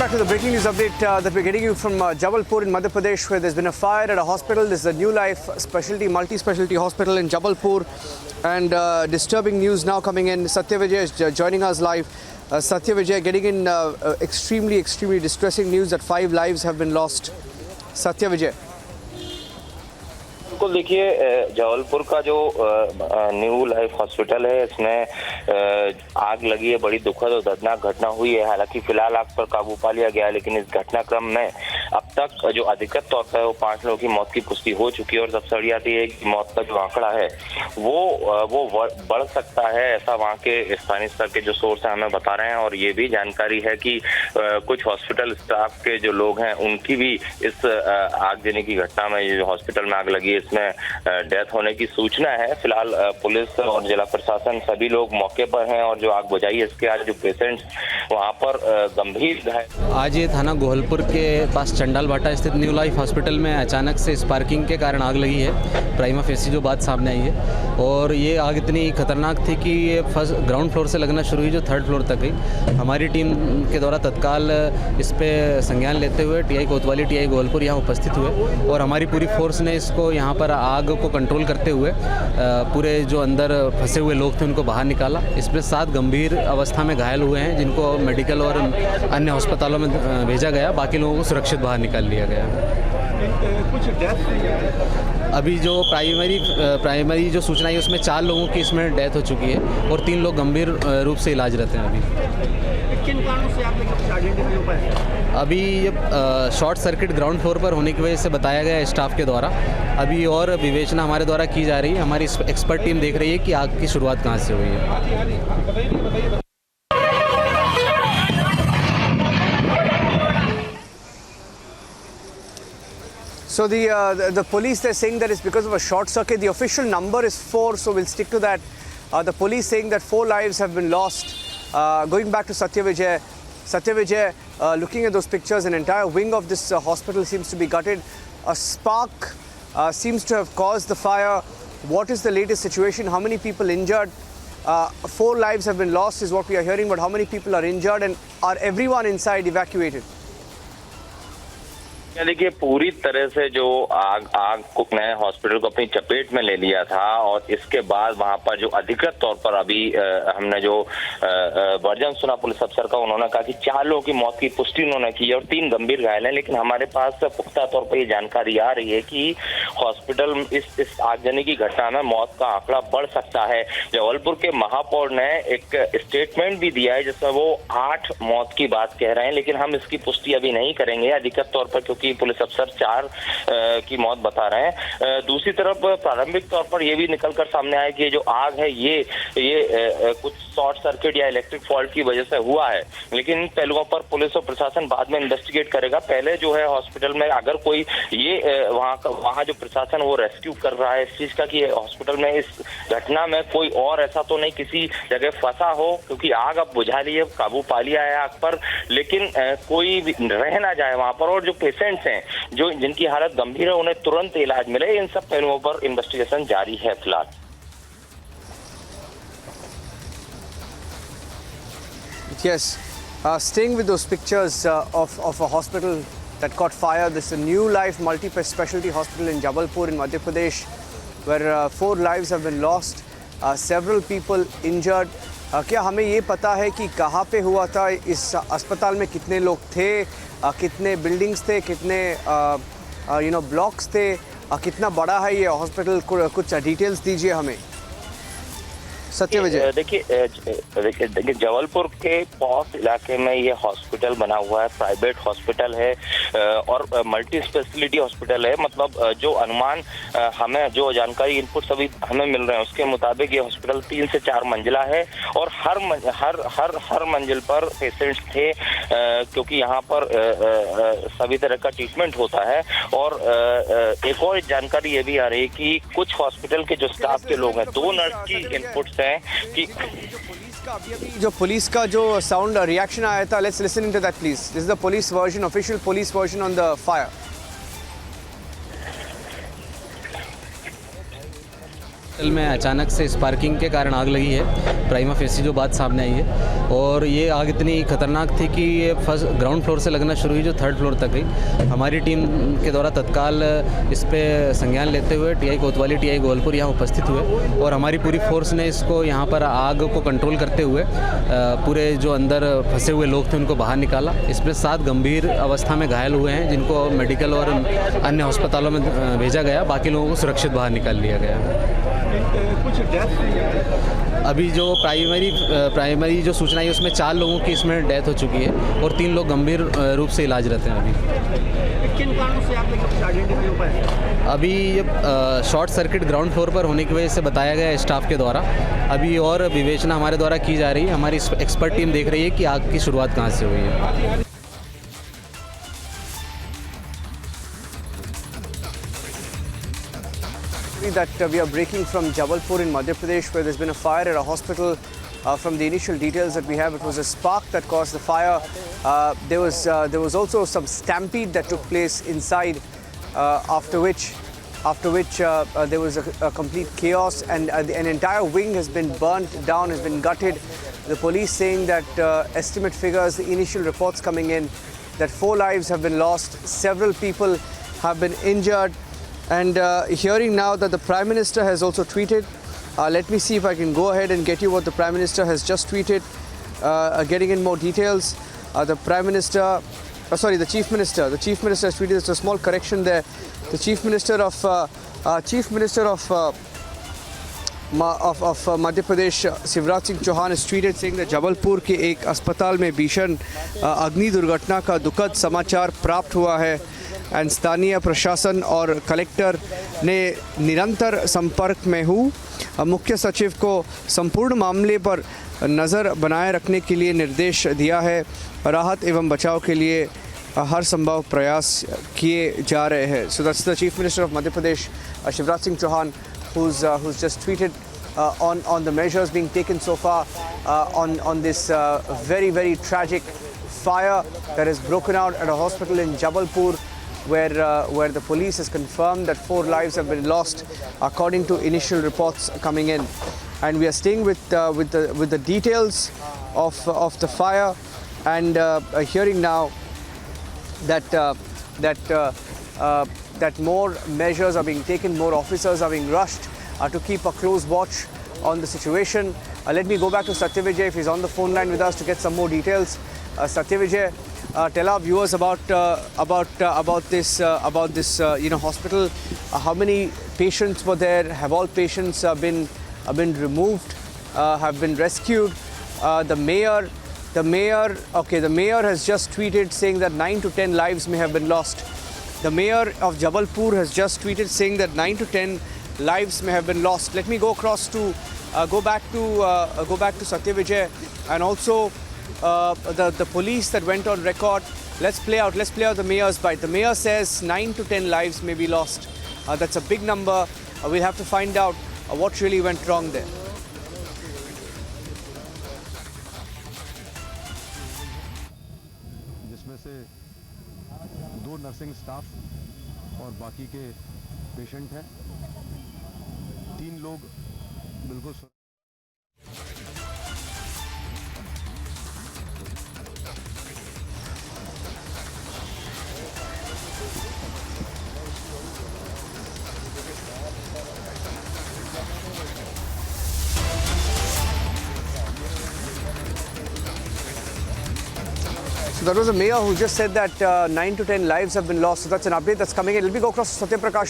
back to the breaking news update that we're getting you from Jabalpur in Madhya Pradesh, where there's been a fire at a hospital. This is a New Life multi-specialty hospital in Jabalpur, and disturbing news now coming in. Satya Vijay is joining us live. Satya Vijay, getting in extremely distressing news that 5 lives have been lost. Satya Vijay. बिल्कुल देखिए, जबलपुर का जो new life hospital है, इसमें आग लगी है। बड़ी दुखद और दर्दनाक घटना हुई है। हालांकि फिलहाल आग पर काबू पा लिया गया है, लेकिन इस घटनाक्रम में अब तक जो अधिकृत तौर पर वो 5 लोगों की मौत की पुष्टि हो चुकी है। और सबसे बड़ी बात यह है कि मौत का जो आंकड़ा है वो बढ़ सकता है, ऐसा वहाँ के स्थानीय स्तर के जो सोर्स हैं हमें बता रहे हैं। और ये भी जानकारी है कि कुछ हॉस्पिटल स्टाफ के जो लोग हैं उनकी भी इस आगजनी की घटना में, जो हॉस्पिटल में आग लगी इसमें डेथ होने की सूचना है। फिलहाल पुलिस और जिला प्रशासन सभी लोग मौके पर हैं, और जो आग बुझाई है इसके आज जो पेशेंट्स वहां पर गंभीर घायल। आज ये थाना गोहलपुर के पास चंडाल भाटा स्थित न्यू लाइफ हॉस्पिटल में अचानक से स्पार्किंग के कारण आग लगी है। प्राइमा फेसी जो बात सामने आई है, और ये आग इतनी खतरनाक थी कि ये फर्स्ट ग्राउंड फ्लोर से लगना शुरू हुई, जो 3rd फ्लोर तक गई। हमारी टीम के द्वारा तत्काल इस पर संज्ञान लेते हुए टीआई कोतवाली, टीआई गोहलपुर यहाँ उपस्थित हुए, और हमारी पूरी फोर्स ने इसको यहाँ पर आग को कंट्रोल करते हुए पूरे जो अंदर फंसे हुए लोग थे उनको बाहर निकाला। इसमें 7 गंभीर अवस्था में घायल हुए हैं, जिनको मेडिकल और अन्य अस्पतालों में भेजा गया। बाकी लोगों को सुरक्षित बाहर निकाल लिया गया। कुछ डेथ अभी जो प्राइमरी जो सूचना है उसमें 4 लोगों की इसमें डेथ हो चुकी है, और 3 लोग गंभीर रूप से इलाज रहते हैं अभी। किन कारणों से आपने कुछ आइडेंटिफाई हो पाया? अभी ये शॉर्ट सर्किट ग्राउंड फ्लोर पर होने की वजह से बताया गया है स्टाफ के द्वारा। अभी और विवेचना हमारे द्वारा की जा रही है। हमारी एक्सपर्ट टीम देख रही है कि आग की शुरुआत कहाँ से हुई है। So the police, they're saying that it's because of a short circuit. The official number is 4, so we'll stick to that. The police saying that 4 lives have been lost. Going back to Satya Vijay, looking at those pictures, an entire wing of this hospital seems to be gutted. A spark seems to have caused the fire. What is the latest situation? How many people injured? 4 lives have been lost is what we are hearing, but how many people are injured, and are everyone inside evacuated? देखिए, पूरी तरह से जो आग नए hospital को अपनी चपेट में ले लिया था, और इसके बाद वहां पर जो अधिकृत तौर पर अभी हमने जो वर्जन सुना पुलिस अफसर का, उन्होंने कहा कि 4 लोगों की मौत की पुष्टि उन्होंने की और 3 गंभीर घायल हैं। लेकिन हमारे पास पुख्ता तौर पर ये जानकारी आ रही है कि हॉस्पिटल इस आगजनी की घटना में मौत का आंकड़ा बढ़ सकता है। जबलपुर के महापौर ने एक स्टेटमेंट भी दिया है जिसमें वो 8 मौत की बात कह रहे हैं, लेकिन हम इसकी पुष्टि अभी नहीं करेंगे अधिकृत तौर पर, क्योंकि पुलिस अफसर 4 की मौत बता रहे हैं। दूसरी तरफ प्रारंभिक तौर पर यह भी निकलकर सामने आया कि ये जो आग है ये कुछ शॉर्ट सर्किट या इलेक्ट्रिक फॉल्ट की वजह से हुआ है। लेकिन इन पहलुओं पर पुलिस और प्रशासन बाद में इन्वेस्टिगेट करेगा। पहले जो है हॉस्पिटल में अगर कोई ये वहाँ जो प्रशासन वो रेस्क्यू कर रहा है इस चीज का कि हॉस्पिटल में इस घटना में कोई और ऐसा तो नहीं किसी जगह फंसा हो, क्योंकि आग अब बुझा ली है, काबू पा लिया है आग पर, लेकिन कोई रह ना जाए वहां पर। और जो पेशेंट्स हैं जो जिनकी हालत गंभीर है उन्हें तुरंत इलाज मिले। इन सब पहलुओं पर इन्वेस्टिगेशन जारी है फिलहाल। Yes, staying with those pictures of a hospital that caught fire. This is a New Life multi-specialty hospital in Jabalpur in Madhya Pradesh, where 4 lives have been lost, several people injured. क्या हमें ये पता है कि कहाँ पे हुआ था? इस अस्पताल में कितने लोग थे, कितने बिल्डिंग्स थे, कितने ब्लॉक्स थे, कितना बड़ा है ये हॉस्पिटल? कुछ डिटेल्स दीजिए हमें सत्य विजय। देखिए जबलपुर के पॉस इलाके में ये हॉस्पिटल बना हुआ है, प्राइवेट हॉस्पिटल है और मल्टी स्पेशलिटी हॉस्पिटल है। मतलब जो अनुमान हमें जो जानकारी इनपुट सभी हमें मिल रहे हैं उसके मुताबिक ये हॉस्पिटल 3 से 4 मंजिला है, और हर मंजिल पर पेशेंट्स थे, क्योंकि यहाँ पर सभी तरह का ट्रीटमेंट होता है। और एक और जानकारी ये भी आ रही है कि कुछ हॉस्पिटल के जो स्टाफ के लोग हैं, 2 नर्स की इनपुट्स हैं कि जो पुलिस का जो साउंड रिएक्शन आया था, let's listen into that please. This is the police version, official police version on the fire. Hospital में अचानक से स्पार्किंग के कारण आग लगी है। प्राइमा फेसी जो बात सामने आई है, और ये आग इतनी खतरनाक थी कि ये फर्स्ट ग्राउंड फ्लोर से लगना शुरू हुई जो थर्ड फ्लोर तक गई। हमारी टीम के द्वारा तत्काल इस पे संज्ञान लेते हुए टीआई कोतवाली, टीआई गोलपुर यहाँ उपस्थित हुए, और हमारी पूरी फोर्स ने इसको यहाँ पर आग को कंट्रोल करते हुए पूरे जो अंदर फंसे हुए लोग थे उनको बाहर निकाला। इसमें 7 गंभीर अवस्था में घायल हुए हैं जिनको मेडिकल और अन्य अस्पतालों में भेजा गया। बाकी लोगों को सुरक्षित बाहर निकाल लिया गया। कुछ डेथ हुई है? अभी जो प्राइमरी जो सूचना है उसमें 4 लोगों की इसमें डेथ हो चुकी है और 3 लोग गंभीर रूप से इलाजरत हैं अभी। किन कारणों से आप कुछ आइडेंटिफाई हो पाए? अभी ये शॉर्ट सर्किट ग्राउंड फ्लोर पर होने की वजह से बताया गया है स्टाफ के द्वारा। अभी और विवेचना हमारे द्वारा की जा रही है। हमारी एक्सपर्ट टीम देख रही है कि आग की शुरुआत कहाँ से हुई है। That we are breaking from Jabalpur in Madhya Pradesh, where there's been a fire at a hospital. From the initial details that we have, it was a spark that caused the fire. There was also some stampede that took place inside, after which there was a complete chaos, and an entire wing has been burnt down, has been gutted. The police saying that estimate figures, the initial reports coming in, that 4 lives have been lost, several people have been injured. And hearing now that the Prime Minister has also tweeted, let me see if I can go ahead and get you what the Prime Minister has just tweeted, getting in more details. The Prime Minister, the Chief Minister has tweeted. There's a small correction there. The Chief Minister of Madhya Pradesh, Shivraj Singh Chauhan, has tweeted saying that Jabalpur के एक अस्पताल में भीषण अग्नि दुर्घटना का दुखद समाचार प्राप्त हुआ है। एंड स्थानीय प्रशासन और कलेक्टर ने निरंतर संपर्क में हूँ। मुख्य सचिव को संपूर्ण मामले पर नज़र बनाए रखने के लिए निर्देश दिया है। राहत एवं बचाव के लिए हर संभव प्रयास किए जा रहे हैं। So that's the chief minister of Madhya Pradesh, Shivraj Singh Chouhan, who's just tweeted on the measures being taken so far on this very tragic fire that has broken out at a hospital in Jabalpur, where the police has confirmed that 4 lives have been lost according to initial reports coming in. And we are staying with the details of the fire, and hearing now that more measures are being taken, more officers are being rushed to keep a close watch on the situation. Let me go back to Satyavijay if he's on the phone line with us to get some more details. Satyavijay, tell our viewers about this hospital. How many patients were there? Have all patients been removed? Have been rescued? The mayor has just tweeted saying that 9 to 10 lives may have been lost. The mayor of Jabalpur has just tweeted saying that 9 to 10 lives may have been lost. Let me go back to Satyavijay, and also the police that went on record. Let's play out the mayor's bite. The mayor says 9 to 10 lives may be lost. That's a big number. We'll have to find out what really went wrong there. जिसमें से 2 nursing staff और बाकी के patient हैं। 3 लोग बिल्कुल So that was the mayor who just said that 9 to 10 lives have been lost. So that's an update that's coming in. Let me go across to Satya Prakash.